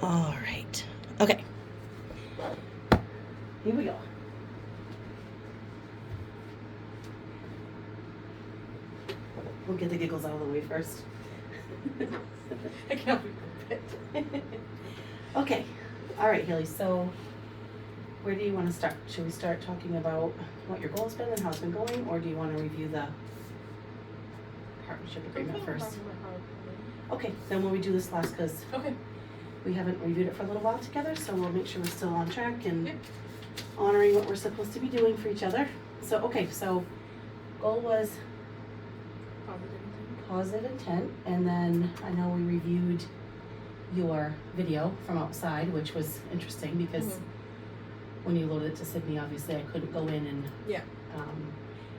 All right. Okay. Here we go. We'll get the giggles out of the way first. I can't be Okay. All right, Haley. So, where do you want to start? Should we start talking about what your goal's been and how it's been going, or do you want to review the partnership agreement first? Okay. Then when we do this last, because Okay. we haven't reviewed it for a little while together, so we'll make sure we're still on track and Yep. honoring what we're supposed to be doing for each other. So, okay. So, goal was positive intent, and then I know we reviewed your video from outside, which was interesting because when you loaded it to Sydney, obviously I couldn't go in and Yeah.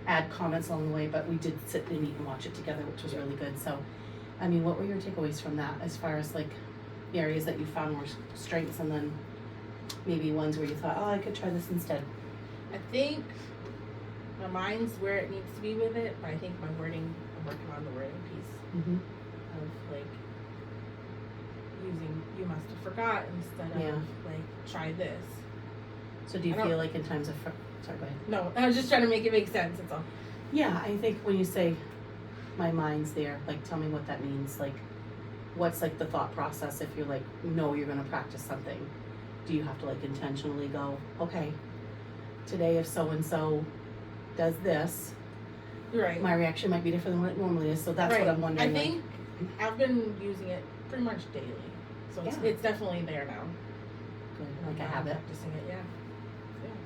add comments along the way, but we did sit and eat and watch it together, which was really good. So, I mean, what were your takeaways from that as far as like areas that you found were strengths, and then maybe ones where you thought, oh, I could try this instead? I think my mind's where it needs to be with it, but I think my wording, I'm working on the wording piece Mm-hmm. of like using "you must have forgot" instead of Yeah. like "try this." So do you I don't- feel like in times of, sorry, go ahead. No, I was just trying to make it make sense. That's all. Yeah, I think when you say my mind's there, like tell me what that means. Like what's like the thought process if you're like, no, you're gonna practice something. Do you have to like intentionally go, okay, today if so and so does this, You're right. my reaction might be different than what it normally is. So that's what I'm wondering. I think I've been using it pretty much daily, so Yeah. it's definitely there now. Good, And like a I'm habit. practicing it, yeah.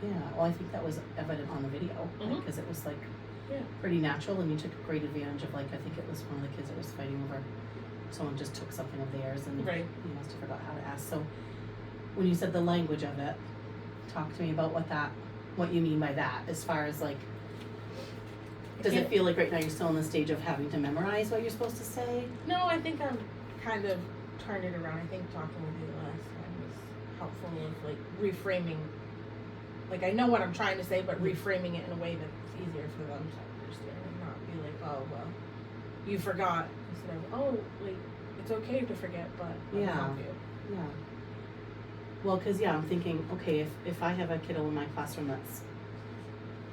Yeah, well, I think that was evident on the video Mhm. because it was like Yeah. pretty natural, and you took great advantage of, like, I think it was one of the kids that was fighting over, someone just took something of theirs and Right. you must have forgot how to ask. So when you said the language of it, talk to me about what you mean by that, as far as like, does it feel like right now you're still in the stage of having to memorize what you're supposed to say? No, I think I've kind of turned it around. I think talking with you last time was helpful of like reframing. Like I know what I'm trying to say, but reframing it in a way that's easier for them to understand and not be like, oh well, you forgot, instead of oh like it's okay to forget, but I'll Yeah. help you. Yeah. Well, because, I'm thinking, okay, if I have a kiddo in my classroom that's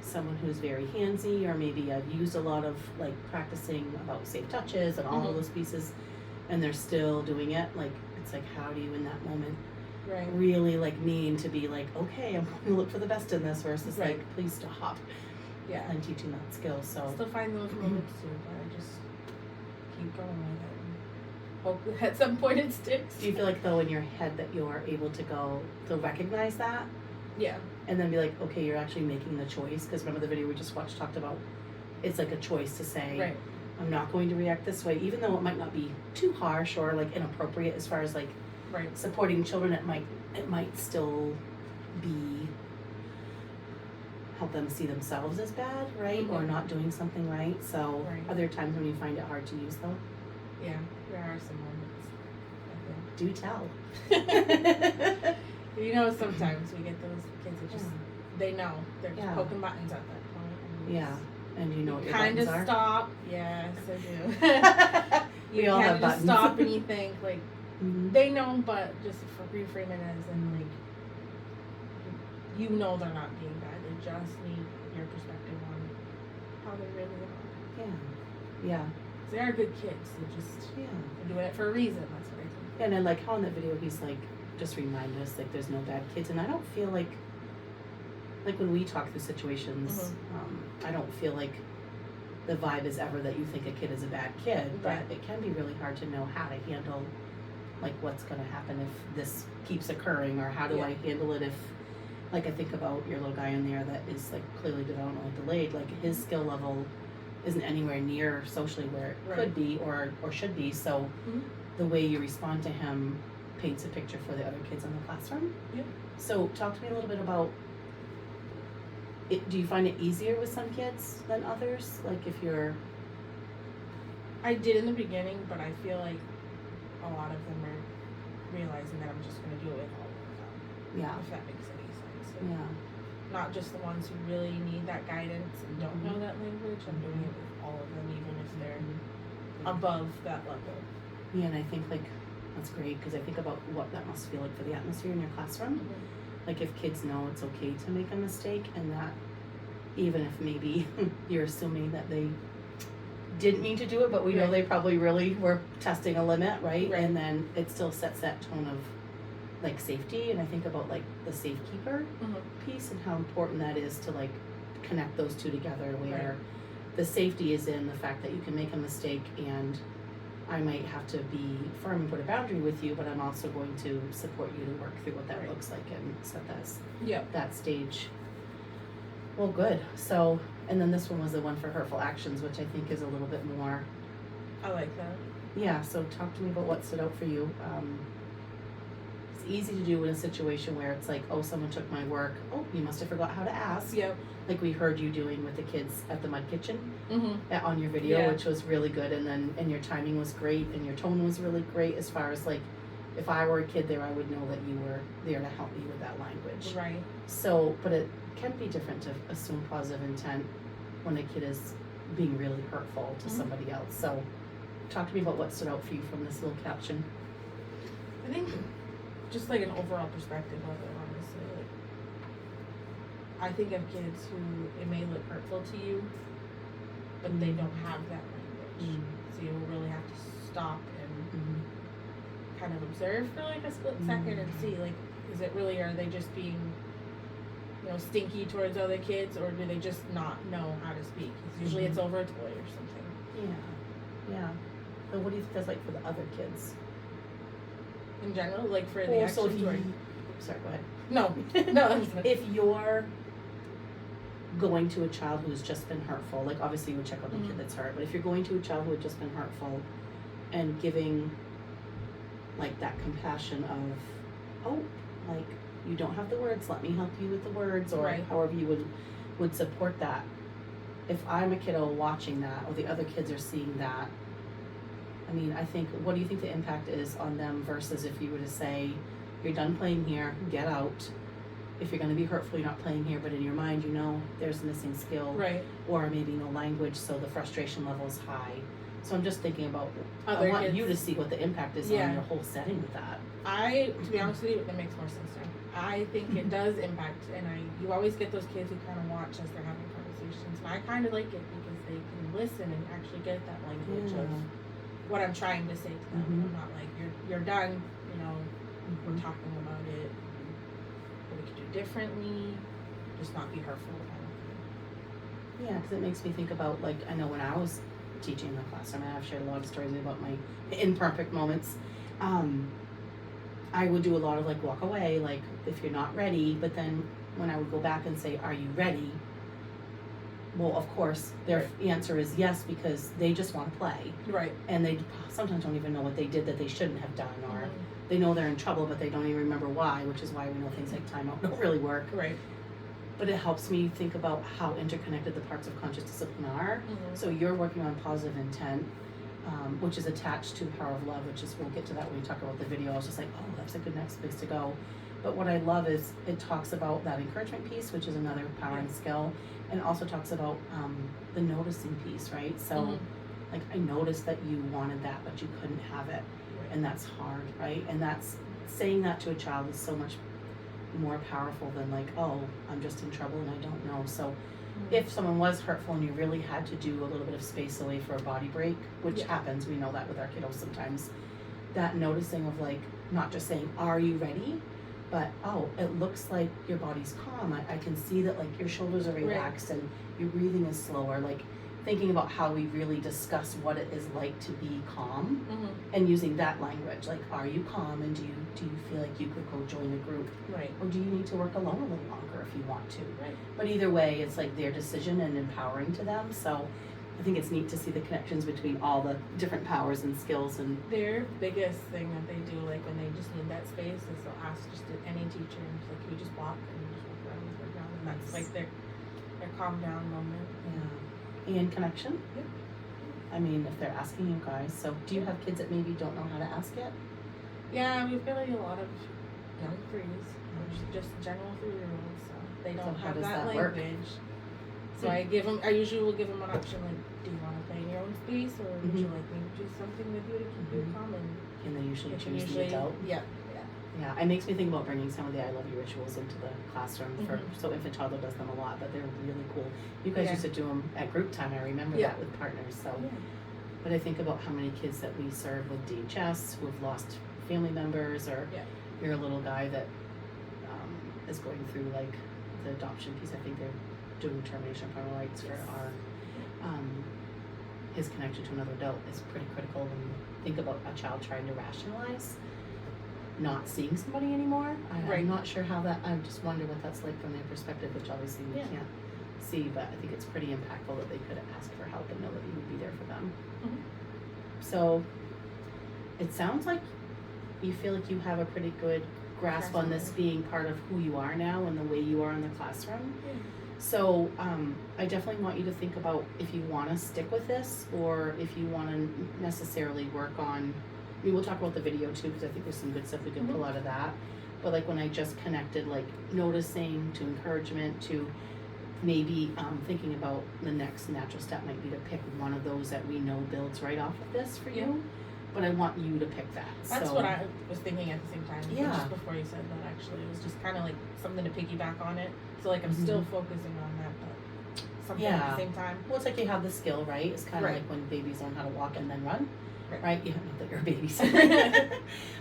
someone who's very handsy, or maybe I've used a lot of, like, practicing about safe touches and all of Mhm. those pieces, and they're still doing it, like, it's like, how do you in that moment Right. really, like, mean to be like, okay, I'm going to look for the best in this, versus, Right. like, please stop. Yeah. And teaching that skill, so. Still find those moments too, but I just keep going with it. Hope at some point it sticks. Do you feel like, though, in your head that you're able to go, to recognize that? Yeah. And then be like, okay, you're actually making the choice. Because remember the video we just watched talked about, it's like a choice to say, Right. I'm not going to react this way, even though it might not be too harsh or like inappropriate as far as like Right. supporting children. It might still be, help them see themselves as bad, right? Or Mhm. not doing something right. So Right. are there times when you find it hard to use though? Yeah. There are some moments. Do tell. I think. You know, sometimes we get those kids that just they know they're just Yeah. poking buttons at that point. And Yeah. And you know what your kind buttons of are? stop. Yes, I do. We You all kind have of just buttons. stop and you think like Mhm. they know, but just for reframe it as in like you know they're not being bad. They just need your perspective on how they really are. Yeah. Yeah. 'Cause they are good kids. They just Yeah. they're doing it for a reason. That's what I think. And then like how in that video he's like, just remind us like there's no bad kids, and I don't feel like when we talk through situations, I don't feel like the vibe is ever that you think a kid is a bad kid, but Right. it can be really hard to know how to handle like what's going to happen if this keeps occurring, or how do Yeah. I handle it if, like, I think about your little guy in there that is like clearly developmentally delayed, like his skill level isn't anywhere near socially where it Right. could be or should be, so Mhm. the way you respond to him paints a picture for the other kids in the classroom. Yeah. So talk to me a little bit about it. Do you find it easier with some kids than others? Like if you're, I did in the beginning, but I feel like a lot of them are realizing that I'm just going to do it with all of them. yeah, If that makes any sense. Like, yeah, not just the ones who really need that guidance and don't know that language. I'm doing it with all of them, even if they're above that level. yeah, and I think like That's great, because I think about what that must feel like for the atmosphere in your classroom. Like if kids know it's okay to make a mistake, and that even if maybe you're assuming that they didn't mean to do it, but we know Right. they probably really were testing a limit, right? Right. And then it still sets that tone of like safety, and I think about like the safekeeper piece and how important that is to like connect those two together, where Right. the safety is in the fact that you can make a mistake and I might have to be firm and put a boundary with you, but I'm also going to support you to work through what that Right. looks like and set Yep. that stage. Well, good. So, and then this one was the one for hurtful actions, which I think is a little bit more, I like that. yeah, so talk to me about what stood out for you. It's easy to do in a situation where it's like, oh, someone took my work. Oh, you must have forgot how to ask. Yep. Like we heard you doing with the kids at the mud kitchen on your video, Yeah. which was really good. And your timing was great, and your tone was really great as far as like, if I were a kid there, I would know that you were there to help me with that language. Right. So, but it can be different to assume positive intent when a kid is being really hurtful to somebody else. So, talk to me about what stood out for you from this little caption. I think just like an overall perspective of it, honestly. Like, I think of kids who it may look hurtful to you, but they don't have that language. So you really have to stop and kind of observe for like a split second and see, like, is it really, are they just being, you know, stinky towards other kids, or do they just not know how to speak? 'Cause usually it's over a toy or something. Yeah. So, what do you think that's like for the other kids? In general, like for the Well, so if actions you, or sorry, go ahead. no, no. I'm just- If you're going to a child who's just been hurtful, like obviously you would check on the kid that's hurt, but if you're going to a child who had just been hurtful and giving like that compassion of, oh, like you don't have the words, let me help you with the words, or Right. however you would support that. If I'm a kiddo watching that, or the other kids are seeing that, I mean, I think, what do you think the impact is on them versus if you were to say, you're done playing here, get out. If you're gonna be hurtful, you're not playing here, but in your mind, you know there's a missing skill. Right. Or maybe no language, so the frustration level is high. So I'm just thinking about, I Other want kids. you to see what the impact is Yeah. on your whole setting with that. To be honest with you, that makes more sense now. I think it does impact, and you always get those kids who kind of watch as they're having conversations, and I kind of like it because they can listen and actually get that language of what I'm trying to say to them. Mhm. I'm not like, you're done, you know, we're Mhm. talking about it, what we could do differently, just not be hurtful kind of thing. Yeah, because it makes me think about, like, I know when I was teaching in the classroom, and I've shared a lot of stories about my imperfect moments. I would do a lot of like walk away, like if you're not ready, but then when I would go back and say, are you ready? Well, of course, their answer is yes, because they just want to play. Right. And they sometimes don't even know what they did that they shouldn't have done, or they know they're in trouble, but they don't even remember why, which is why we know things like timeout don't really work. Right. But it helps me think about how interconnected the parts of conscious discipline are. So you're working on positive intent, which is attached to the power of love, which is, we'll get to that when we talk about the video. I was just like, oh, that's a good next place to go. But what I love is it talks about that encouragement piece, which is another power and skill, and also talks about the noticing piece, right? So like, I noticed that you wanted that, but you couldn't have it. And that's hard, right? And that's, saying that to a child is so much more powerful than like, oh, I'm just in trouble and I don't know. So if someone was hurtful and you really had to do a little bit of space away for a body break, which happens, we know that with our kiddos sometimes, that noticing of like, not just saying, are you ready? But, oh, it looks like your body's calm. I can see that like your shoulders are relaxed and your breathing is slower. Like, thinking about how we really discuss what it is like to be calm and using that language, like, are you calm, and do you feel like you could go join a group, Right. or do you need to work alone a little longer if you want to? Right. But either way, it's like their decision and empowering to them. So I think it's neat to see the connections between all the different powers and skills. And Their biggest thing that they do, like when they just need that space, is they'll ask just any teacher, and it's like, can we just walk and just walk around the playground, and that's like their calm down moment. and connection. Yep. I mean, if they're asking you guys, so do you have kids that maybe don't know how to ask yet? Yeah, we've got like a lot of young threes, just general 3-year-olds, so they don't So how have does that that work? language. So I usually will give them an option, like, do you want to play in your own space, or would you like me to do something with you to keep you calm? And and they usually Which are choose the adult. Yeah. Yeah, it makes me think about bringing some of the I love you rituals into the classroom so infant toddler does them a lot, but they're really cool. You guys Yeah. used to do them at group time, I remember Yeah. that with partners, so. Yeah. But I think about how many kids that we serve with DHS who have lost family members, or Yeah. you're a little guy that is going through like the adoption piece. I think they're doing termination of parental rights for our his connection to another adult is pretty critical when you think about a child trying to rationalize not seeing somebody anymore. Right. I'm not sure how that, I just wonder what that's like from their perspective, which obviously we Yeah. can't see, but I think it's pretty impactful that they could ask for help and know that you would be there for them. Mhm. So it sounds like you feel like you have a pretty good grasp on this being part of who you are now and the way you are in the classroom. Yeah. So I definitely want you to think about if you want to stick with this or if you want to necessarily work on, I mean, we'll talk about the video too, because I think there's some good stuff we can pull out of that. But like when I just connected like noticing to encouragement to maybe thinking about the next natural step might be to pick one of those that we know builds right off of this for you. But I want you to pick that. That's what I was thinking at the same time. Yeah. Just before you said that, actually, it was just kind of like something to piggyback on it. So like I'm still focusing on that, but something at Yeah. the same time. Well, it's like you have the skill, right? It's kind of Right. like when babies learn how to walk and then run, Right. right? You not that you're a babysitter,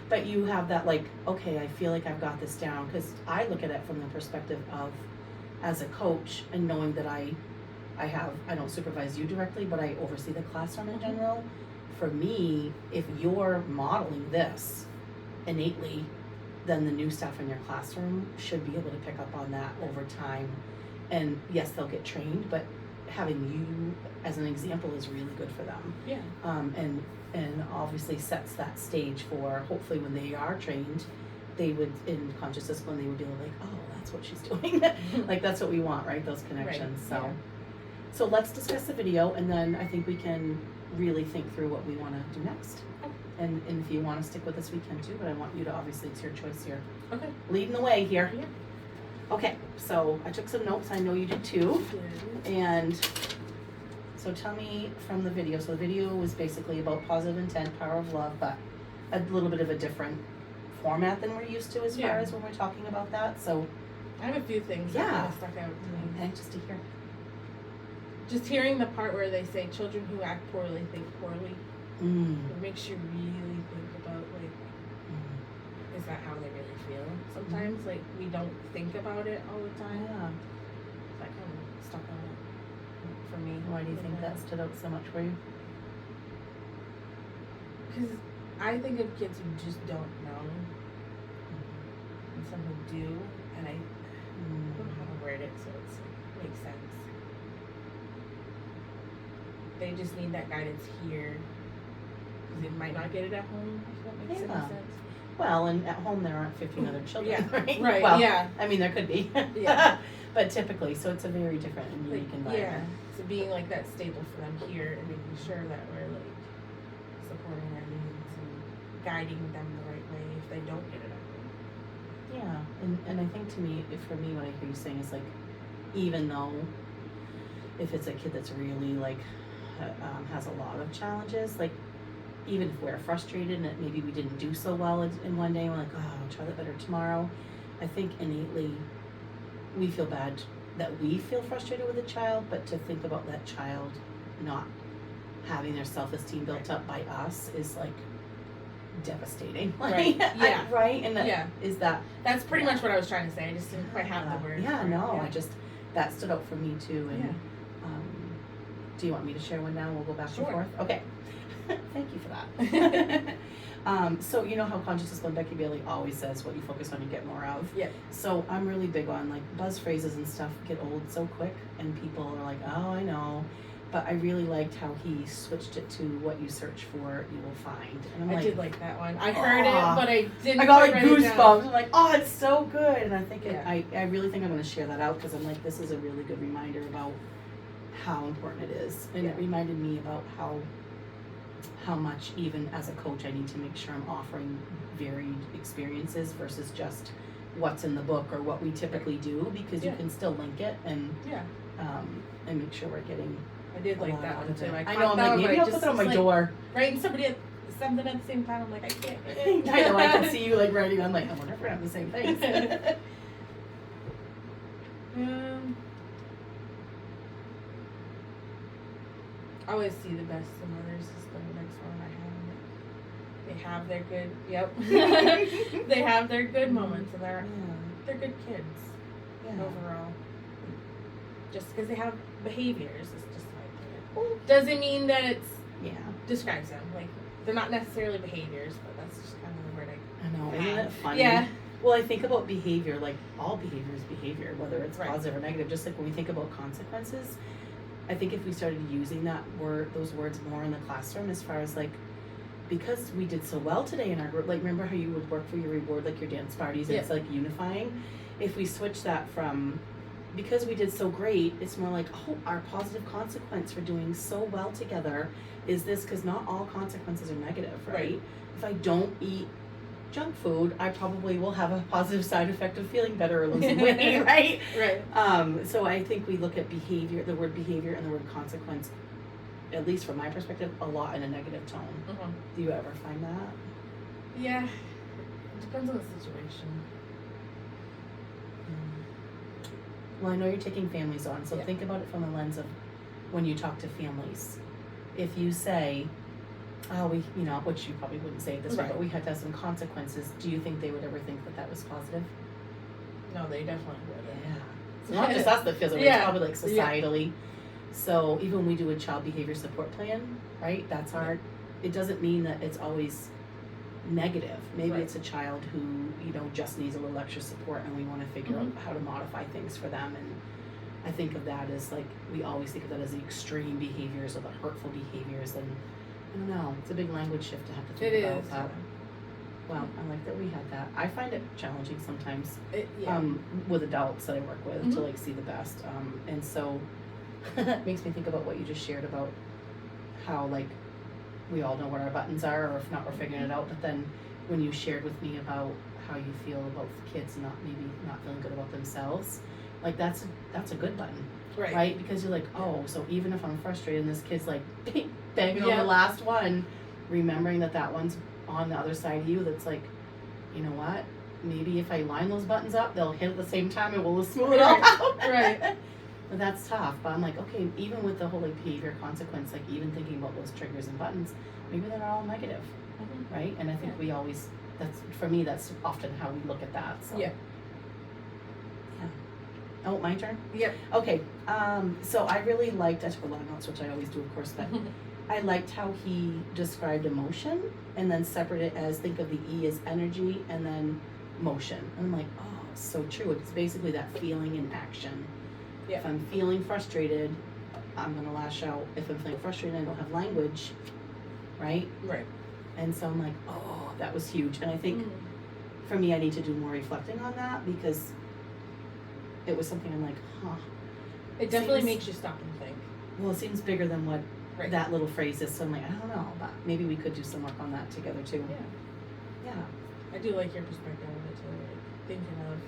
but you have that like, okay, I feel like I've got this down, because I look at it from the perspective of, as a coach, and knowing that I don't supervise you directly, but I oversee the classroom in general. For me, if you're modeling this innately, then the new staff in your classroom should be able to pick up on that over time. And yes, they'll get trained, but having you as an example is really good for them. Yeah. And obviously sets that stage for hopefully when they are trained, they would, in conscious discipline, they would be like, oh, that's what she's doing. Like that's what we want, right? Those connections. Right. So, so let's discuss the video, and then I think we can really think through what we want to do next. And if you want to stick with us, we can too, but I want you to, obviously, it's your choice here. Okay. Leading the way here. Yeah. Okay, so I took some notes, I know you did too. And so tell me from the video. So the video was basically about positive intent, power of love, but a little bit of a different format than we're used to as far Yeah. as when we're talking about that. So I have a few things Yeah. that kind of stuck out to me. I'm anxious to hear. Just hearing the part where they say children who act poorly think poorly, it makes you really think about like, is that how they really feel? Sometimes like we don't think about it all the time. Yeah. That kind of stuck out for me. Why do you think that stood out so much for you? Because I think of kids who just don't know, and some who do, and I don't know how to word it so it makes sense. They just need that guidance here, because they might not get it at home, if that makes any Yeah. sense. Well, and at home there aren't 15 other children, Yeah. right? Right, Well, yeah. I mean, there could be. Yeah. But typically, so it's a very different and unique Yeah, environment. so being like that staple for them here and making sure that we're like supporting their needs and guiding them the right way if they don't get it at home. Yeah, and I think to me, for me, what I hear you saying is like, even though if it's a kid that's really like has a lot of challenges, like even if we're frustrated and maybe we didn't do so well in one day, and we're like, oh, I'll try that better tomorrow. I think innately we feel bad that we feel frustrated with a child, but to think about that child not having their self-esteem built up by us is like devastating. Right, yeah. Right? And that, Yeah. is that That's pretty much what I was trying to say. I just didn't quite have the word. Yeah, for it. no, Yeah. I just, that stood out for me too, and, Yeah. do you want me to share one now, we'll go back Sure. and forth? Okay, thank you for that. So you know how conscious discipline, Becky Bailey always says what you focus on you get more of? Yep. So I'm really big on like buzz phrases and stuff get old so quick, and people are like, oh, I know. But I really liked how he switched it to what you search for, you will find. And I'm I like, did like that one. I heard it, Aw. but I didn't. I got like quite write it down. goosebumps. I'm like, oh, it's so good. And I think Yeah. I really think I'm going to share that out, because I'm like, this is a really good reminder about how important it is. And it Yeah. reminded me about how much, even as a coach, I need to make sure I'm offering varied experiences versus just what's in the book or what we typically do, because you Yeah. can still link it and Yeah, make sure we're getting I did a like lot that out one of too. it. I caught know, I'm that like, one, maybe but I'll just put that on my was like door. writing somebody something at the same time. I'm like, I can't. I know, I can see you like writing. I'm like, I wonder if we're having the same things. I always see the best in others is the next one I have. They have their good, they have their good moments, and they're good kids overall. Just because they have behaviors, it's just like, doesn't mean that it's describes them. Like, they're not necessarily behaviors, but that's just kind of the word I know, isn't it funny? Yeah. Well, I think about behavior, like all behavior is behavior, whether it's positive or negative. Just like when we think about consequences, I think if we started using those words more in the classroom, as far as like, because we did so well today in our group, like remember how you would work for your reward, like your dance parties, and it's like unifying. If we switch that from, because we did so great, it's more like, oh, our positive consequence for doing so well together is this, because not all consequences are negative, right? If I don't eat junk food, I probably will have a positive side effect of feeling better or losing weight, right? Right. So I think we look at behavior, the word behavior and the word consequence, at least from my perspective, a lot in a negative tone. Mm-hmm. Do you ever find that? Yeah. It depends on the situation. Well, I know you're taking families on, so think about it from the lens of when you talk to families. If you say, oh, we, which you probably wouldn't say it this way, but we had to have some consequences, do you think they would ever think that that was positive? No, they definitely would. Yeah. It's not just us that feels it, it's probably like societally. So even when we do a child behavior support plan, right, that's our, it doesn't mean that it's always negative. Maybe it's a child who, just needs a little extra support and we want to figure out how to modify things for them. And I think of that as like, we always think of that as the extreme behaviors or the hurtful behaviors, and I don't know, it's a big language shift to have to think about. Is. Well, I like that we had that. I find it challenging sometimes Yeah. With adults that I work with to like see the best. And so it makes me think about what you just shared about how like we all know what our buttons are, or if not, we're figuring it out. But then when you shared with me about how you feel about kids not feeling good about themselves, like that's a good button, right? Because you're like, oh, so even if I'm frustrated and this kid's like banging on the last one, remembering that one's on the other side of you, that's like, you know what? Maybe if I line those buttons up, they'll hit at the same time and we'll smooth it all out. But that's tough. But I'm like, okay, even with the whole like behavior consequence, like even thinking about those triggers and buttons, maybe they're not all negative, right? And I think we always, for me, that's often how we look at that. So. Yeah. Oh, my turn? Yep. Okay. So I really liked, I took a lot of notes, which I always do, of course, but I liked how he described emotion and then separated it as, think of the E as energy and then motion. And I'm like, oh, so true. It's basically that feeling in action. If I'm feeling frustrated, I'm going to lash out. If I'm feeling frustrated, I don't have language, right? And so I'm like, oh, that was huge. And I think for me, I need to do more reflecting on that, because it was something I'm like, It definitely makes you stop and think. Well, it seems bigger than what that little phrase is. So I'm like, I don't know, but maybe we could do some work on that together too. Yeah. I do like your perspective of it too. Like thinking of,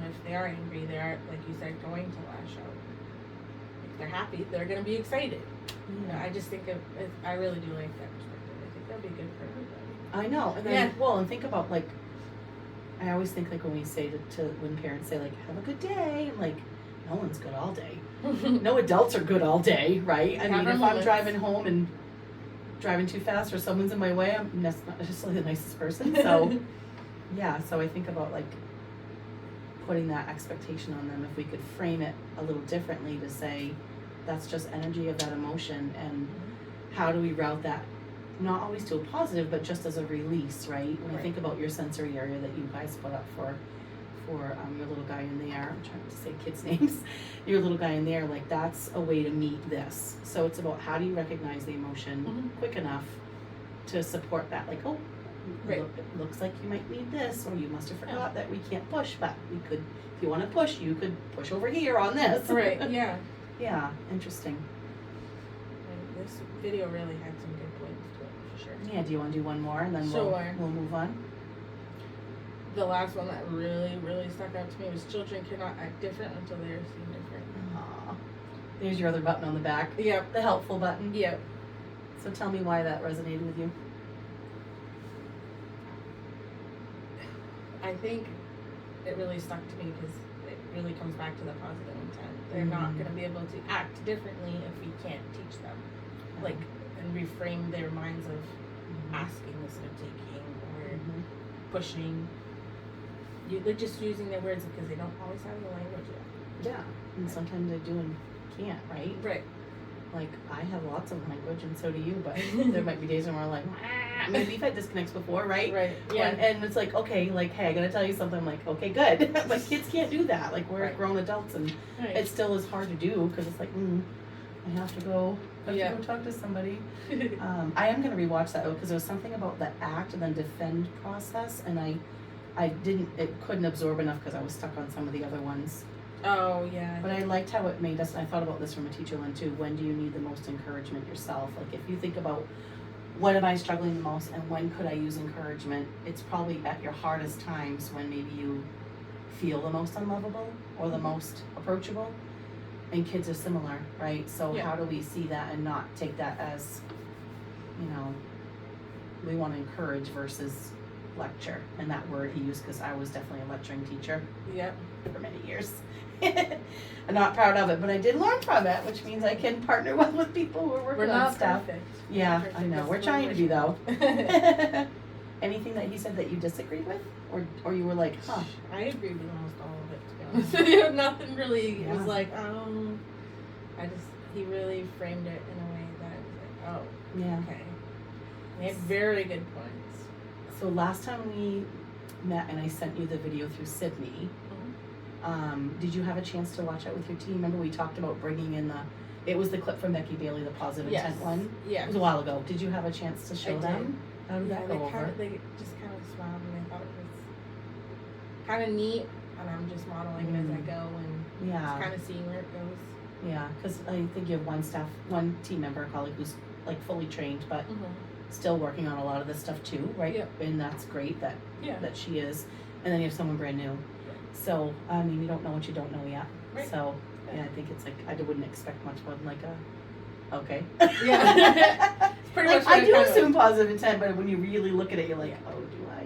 if they are angry, they are, like you said, going to lash out. If they're happy, they're going to be excited. I just think I really do like that perspective. I think that'd be good for everybody. I know. And then, and think about like, I always think like when we say when parents say like, have a good day, I'm like, no one's good all day. No adults are good all day, right? I mean, if I'm driving home and driving too fast or someone's in my way, I'm not necessarily the nicest person. So, so I think about like putting that expectation on them. If we could frame it a little differently to say, that's just energy of that emotion, and how do we route that? Not always to a positive, but just as a release, right? When I think about your sensory area that you guys put up for your little guy in there, I'm trying to say kids' names, your little guy in there, like that's a way to meet this. So it's about how do you recognize the emotion quick enough to support that, like, oh, it looks like you might need this, or you must have forgot that we can't push, but we could, if you want to push, you could push over here on this. Yeah, interesting. And this video really had some good points to it, for sure. Yeah, do you want to do one more, and then we'll move on? The last one that really, really stuck out to me was children cannot act different until they are seen different. Aww. There's your other button on the back. Yep. The helpful button. Yep. So tell me why that resonated with you. I think it really stuck to me because it really comes back to the positive intent. They're not Mhm. going to be able to act differently if we can't teach them, like, and reframe their minds of asking instead of taking or Mhm. pushing. They're just using their words because they don't always have the language yet. Yeah, and sometimes they do and can't, right? Right. Like, I have lots of language, and so do you, but there might be days when we're like, I mean, we've had disconnects before, right? Right. Yeah. And it's like, okay, like, hey, I gotta tell you something. I'm like, okay, good. But kids can't do that. Like, we're Right. grown adults, and Right. it still is hard to do because it's like, I have to go talk to somebody. I am gonna rewatch that because there was something about the act and then defend process, and it couldn't absorb enough because I was stuck on some of the other ones. Oh yeah. But I liked how it made us, and I thought about this from a teacher one too, when do you need the most encouragement yourself? Like, if you think about, when am I struggling the most and when could I use encouragement, it's probably at your hardest times when maybe you feel the most unlovable or the most approachable. And kids are similar, right? So Yeah. how do we see that and not take that as, we want to encourage versus lecture? And that word he used, because I was definitely a lecturing teacher Yep. for many years. I'm not proud of it, but I did learn from it, which means I can partner well with people who are working We're on not stuff. perfect. Yeah, Perfect I know. is We're the trying to be though. word. Anything that he said that you disagreed with, or you were like, huh? I agree with almost all of it, to be honest with you. Nothing really, it was Yeah. like, he really framed it in a way that I was like, oh, Yeah. okay. And he had very good points. So last time we met, and I sent you the video through Sydney. Did you have a chance to watch it with your team? Remember we talked about bringing in it was the clip from Becky Bailey, the positive Yes. intent one. Yeah. It was a while ago. Did you have a chance to show I them? did. How did that go over? They just kind of smiled and I thought it was kind of neat, and I'm just modeling it as I go and Yeah. just kind of seeing where it goes. Yeah, because I think you have one team member, a colleague who's like fully trained, but still working on a lot of this stuff too, right? Yep. And that's great that Yeah. that she is. And then you have someone brand new. So, I mean, you don't know what you don't know yet. Right. So, yeah, I think it's like, I wouldn't expect much more than like okay. Yeah. It's pretty Like, much I what do kind of- assume positive intent, but when you really look at it, you're like, Yeah. oh, do I?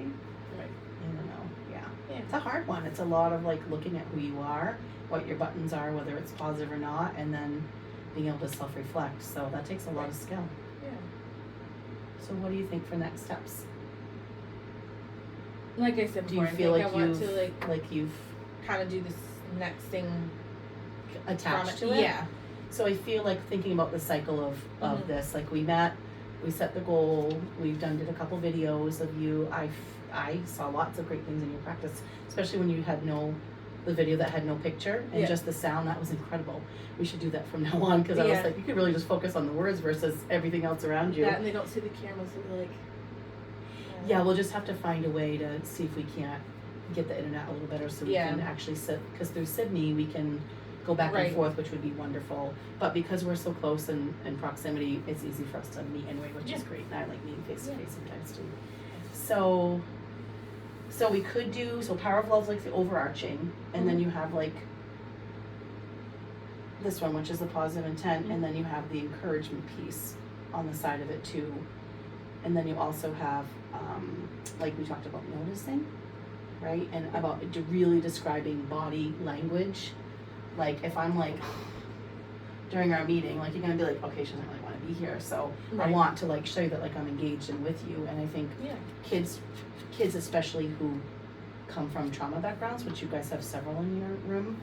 Right. I don't know. Yeah. Yeah. It's a hard one. It's a lot of like looking at who you are, what your buttons are, whether it's positive or not, and then being able to self-reflect. So that takes a lot of skill. Yeah. So what do you think for next steps? Like I said Do before, you I feel think like I want to like you've kind of do this next thing attached from to it? Yeah. So I feel like thinking about the cycle of Mhm. this, like we met, we set the goal, did a couple videos of you. I saw lots of great things in your practice, especially when you had the video that had no picture and Yeah. just the sound. That was incredible. We should do that from now on, because I was Yeah. like, you could really just focus on the words versus everything else around you. That, and they don't see the camera, so they're like. Yeah, we'll just have to find a way to see if we can't get the internet a little better so we Yeah. can actually sit, because through Sydney we can go back and Right. forth, which would be wonderful. But because we're so close in proximity, it's easy for us to meet anyway, which is Yeah. great. And I like meeting face to Yeah. face sometimes too. So we could do, Power of Love's like the overarching, and then Mhm. you have like this one, which is the positive intent, and then you have the encouragement piece on the side of it too. And then you also have, like we talked about, noticing, right? And about really describing body language. Like if I'm like, during our meeting, like you're gonna be like, okay, she doesn't really wanna be here, so I Right. want to like show you that like I'm engaged and with you. And I think Yeah. kids especially who come from trauma backgrounds, which you guys have several in your room,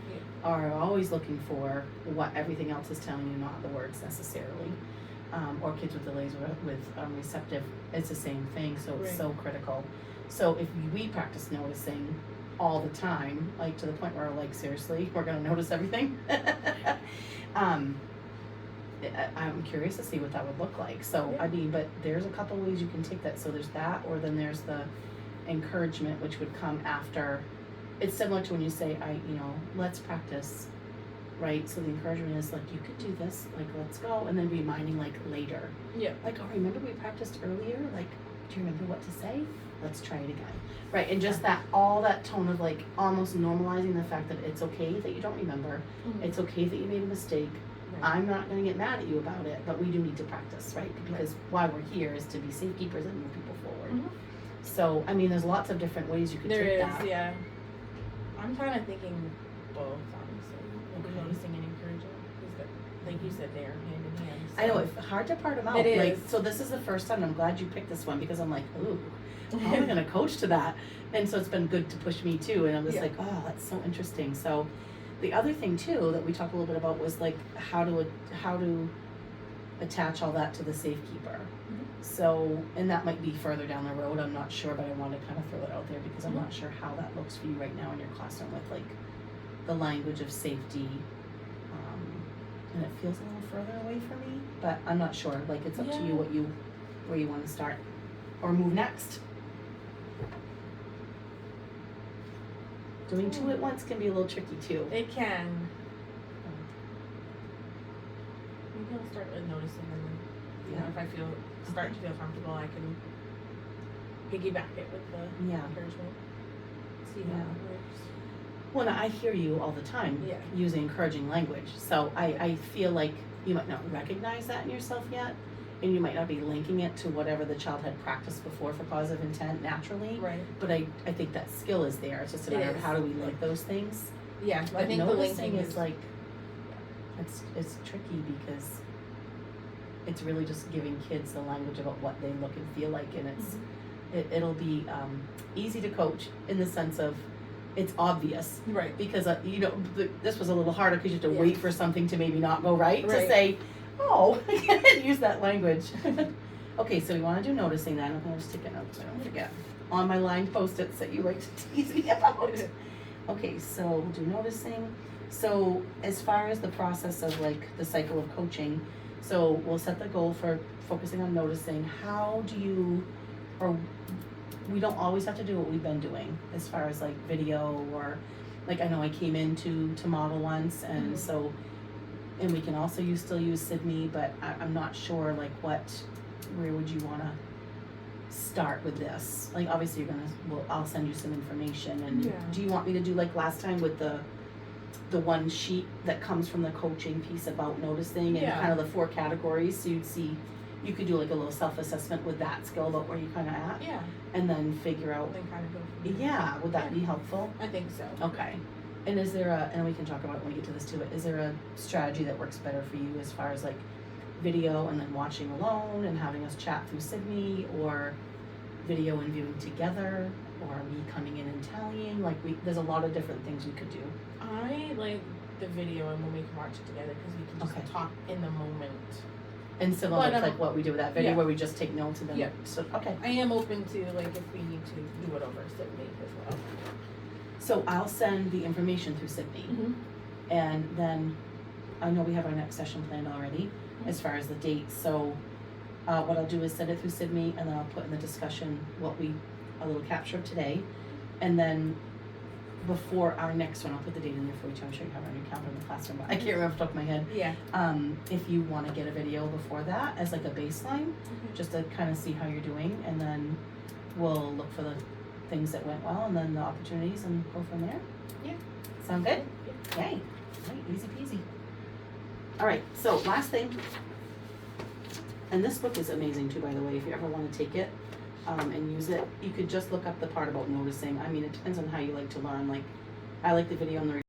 are always looking for what everything else is telling you, not the words necessarily. Or kids with delays with receptive, it's the same thing, so it's Right. so critical. So if we practice noticing all the time, like to the point where like seriously, we're gonna notice everything. I'm curious to see what that would look like. So Yeah. I mean, but there's a couple ways you can take that. So there's that, or then there's the encouragement, which would come after. It's similar to when you say, let's practice, right? So the encouragement is like, you could do this, like, let's go, and then reminding like later, Yeah. like, oh, remember we practiced earlier? Like, do you remember what to say? Let's try it again, right? And just all that tone of like almost normalizing the fact that it's okay that you don't remember. Mhm. It's okay that you made a mistake. I'm not gonna get mad at you about it, but we do need to practice, right? Because why we're here is to be safe keepers and move people forward. Mhm. So, I mean, there's lots of different ways you could There take is, that. yeah. I'm kind of thinking both, honestly. Maybe Okay. noticing and encouraging. Because, like you said, they are hand in hand. I know, it's hard to part them out. It Like, is. so this is the first time, I'm glad you picked this one, because I'm like, ooh, how am I gonna coach to that? And so it's been good to push me too, and I'm just Yeah. like, oh, that's so interesting. So the other thing too that we talked a little bit about was like how to attach all that to the safekeeper. So, and that might be further down the road, I'm not sure, but I want to kind of throw it out there because I'm not sure how that looks for you right now in your classroom with like the language of safety. And it feels a little further away for me, but I'm not sure, like it's up to Yeah. you where you want to start or move next. Doing two at once can be a little tricky too. It can. Maybe I'll start noticing, and then, you know, if I start to feel comfortable, I can piggyback it with the Yeah. encouragement. See how Yeah. it works. Well, and I hear you all the time Yeah. using encouraging language, so I feel like you might not recognize that in yourself yet, and you might not be linking it to whatever the child had practiced before for positive intent naturally. Right. But I think that skill is there. It's just a It matter of is. how do we link those things. Yeah, But I think the noticing linking is like it's tricky because it's really just giving kids the language about what they look and feel like, and it'll be easy to coach in the sense of it's obvious right. because you know this was a little harder because you have to Yeah. wait for something to maybe not go right to Right. say, oh, use that language. Okay, so we want to do noticing that. I'm going to just take a note so I don't forget. On my line post-its that you like to tease me about. Okay, so we'll do noticing. So as far as the process of like the cycle of coaching, so we'll set the goal for focusing on noticing. How do you, or we don't always have to do what we've been doing as far as like video or like I know I came into model once and Mhm. so, and we can also still use Sydney, but I'm not sure like where would you want to start with this? Like obviously I'll send you some information and Yeah. do you want me to do like last time with the one sheet that comes from the coaching piece about noticing and Yeah. kind of the 4 categories, so you could do like a little self-assessment with that skill about where you kind of at Yeah. and then figure out, Then kind of go from there. yeah, would that be helpful? I think so. Okay. And is there and we can talk about it when we get to this too, but is there a strategy that works better for you as far as like video and then watching alone and having us chat through Sydney, or video and viewing together, or me coming in and tallying? Like there's a lot of different things we could do. I like the video and when we can watch it together because we can just Okay. talk in the moment. And similar But, to like what we do with that video yeah. where we just take notes and then, Yeah. so, okay. I am open to like if we need to do it over Sydney as well. So I'll send the information through Sydney. And then I know we have our next session planned already as far as the dates. So what I'll do is send it through Sydney and then I'll put in the discussion a little capture of today. And then before our next one, I'll put the date in there for you too. I'm sure you have it on your calendar in the classroom, but I can't remember off the top of my head. Yeah. If you want to get a video before that as like a baseline, just to kind of see how you're doing, and then we'll look for the things that went well and then the opportunities and go from there. Yeah. Sound good? Yay. Right, easy peasy. All right, so last thing, and this book is amazing too, by the way, if you ever want to take it and use it, you could just look up the part about noticing. I mean, it depends on how you like to learn. Like, I like the video and the